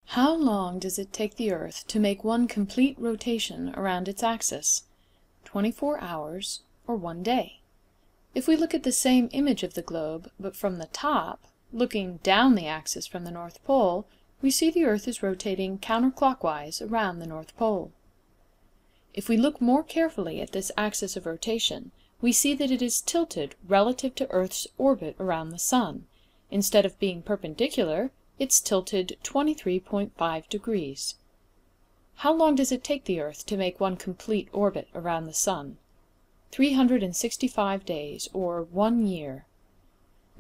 How long does it take the Earth to make one complete rotation around its axis? 24 hours or 1 day? If we look at the same image of the globe, but from the top, looking down the axis from the North Pole, we see the Earth is rotating counterclockwise around the North Pole. If we look more carefully at this axis of rotation, we see that it is tilted relative to Earth's orbit around the Sun. Instead of being perpendicular, it's tilted 23.5 degrees. How long does it take the Earth to make one complete orbit around the Sun? 365 days, or 1 year.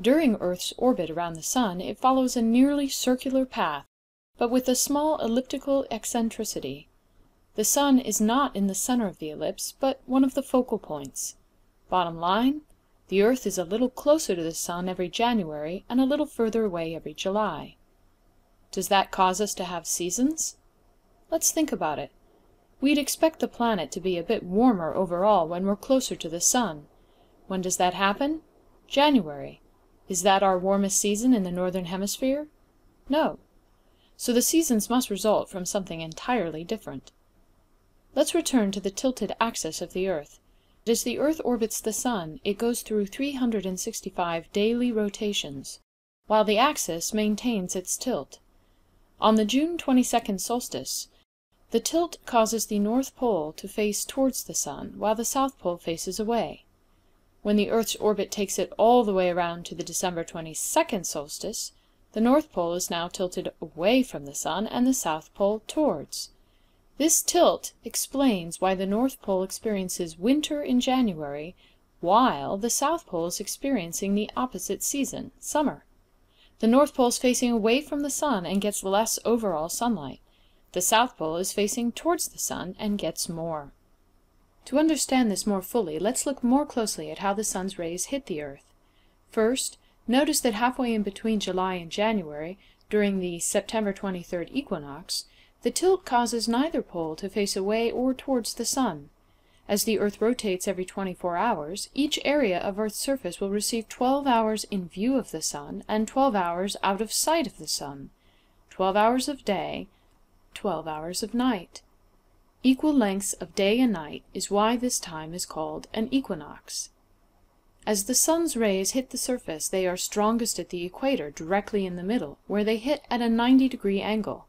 During Earth's orbit around the Sun, it follows a nearly circular path, but with a small elliptical eccentricity. The Sun is not in the center of the ellipse, but one of the focal points. Bottom line, the Earth is a little closer to the Sun every January and a little further away every July. Does that cause us to have seasons? Let's think about it. We'd expect the planet to be a bit warmer overall when we're closer to the Sun. When does that happen? January. Is that our warmest season in the Northern Hemisphere? No. So the seasons must result from something entirely different. Let's return to the tilted axis of the Earth. As the Earth orbits the Sun, it goes through 365 daily rotations, while the axis maintains its tilt. On the June 22nd solstice, the tilt causes the North Pole to face towards the Sun, while the South Pole faces away. When the Earth's orbit takes it all the way around to the December 22nd solstice, the North Pole is now tilted away from the Sun and the South Pole towards. This tilt explains why the North Pole experiences winter in January, while the South Pole is experiencing the opposite season, summer. The North Pole is facing away from the Sun and gets less overall sunlight. The South Pole is facing towards the Sun and gets more. To understand this more fully, let's look more closely at how the Sun's rays hit the Earth. First, notice that halfway in between July and January, during the September 23rd equinox, the tilt causes neither pole to face away or towards the Sun. As the Earth rotates every 24 hours, each area of Earth's surface will receive 12 hours in view of the Sun and 12 hours out of sight of the Sun. 12 hours of day, 12 hours of night. Equal lengths of day and night is why this time is called an equinox. As the Sun's rays hit the surface, they are strongest at the equator, directly in the middle, where they hit at a 90-degree angle.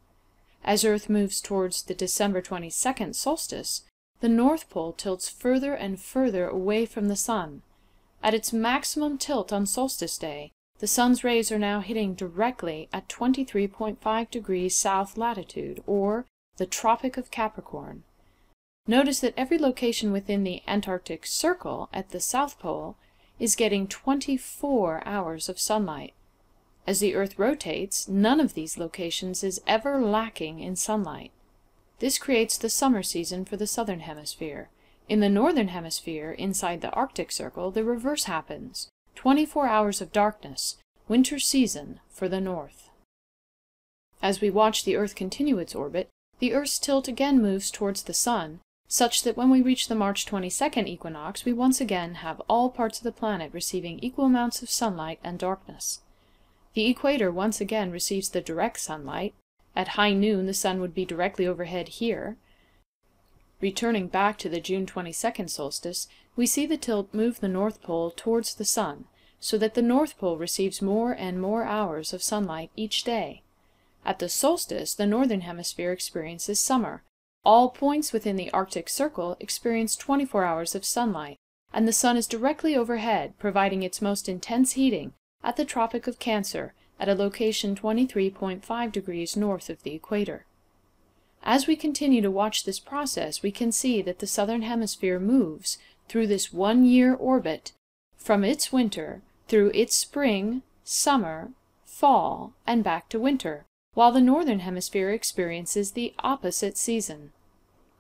As Earth moves towards the December 22nd solstice, the North Pole tilts further and further away from the Sun. At its maximum tilt on solstice day, the Sun's rays are now hitting directly at 23.5 degrees south latitude, or the Tropic of Capricorn. Notice that every location within the Antarctic Circle at the South Pole is getting 24 hours of sunlight. As the Earth rotates, none of these locations is ever lacking in sunlight. This creates the summer season for the Southern Hemisphere. In the Northern Hemisphere, inside the Arctic Circle, the reverse happens. 24 hours of darkness, winter season for the North. As we watch the Earth continue its orbit, the Earth's tilt again moves towards the Sun, such that when we reach the March 22nd equinox, we once again have all parts of the planet receiving equal amounts of sunlight and darkness. The equator once again receives the direct sunlight. At high noon, the Sun would be directly overhead here. Returning back to the June 22nd solstice, we see the tilt move the North Pole towards the Sun, so that the North Pole receives more and more hours of sunlight each day. At the solstice, the Northern Hemisphere experiences summer. All points within the Arctic Circle experience 24 hours of sunlight, and the Sun is directly overhead, providing its most intense heating at the Tropic of Cancer, at a location 23.5 degrees north of the equator. As we continue to watch this process, we can see that the Southern Hemisphere moves through this 1-year orbit from its winter through its spring, summer, fall, and back to winter, while the Northern Hemisphere experiences the opposite season.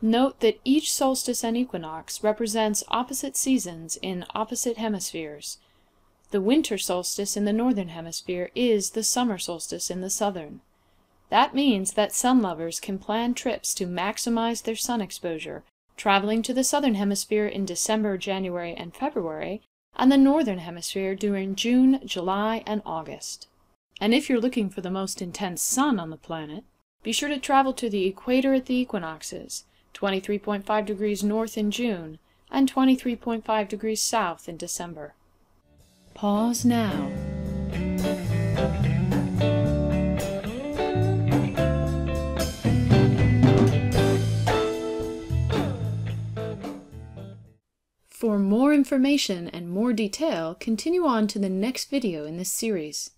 Note that each solstice and equinox represents opposite seasons in opposite hemispheres. The winter solstice in the Northern Hemisphere is the summer solstice in the Southern. That means that sun lovers can plan trips to maximize their sun exposure, traveling to the Southern Hemisphere in December, January, and February, and the Northern Hemisphere during June, July, and August. And if you're looking for the most intense sun on the planet, be sure to travel to the equator at the equinoxes, 23.5 degrees north in June, and 23.5 degrees south in December. Pause now. For more information and more detail, continue on to the next video in this series.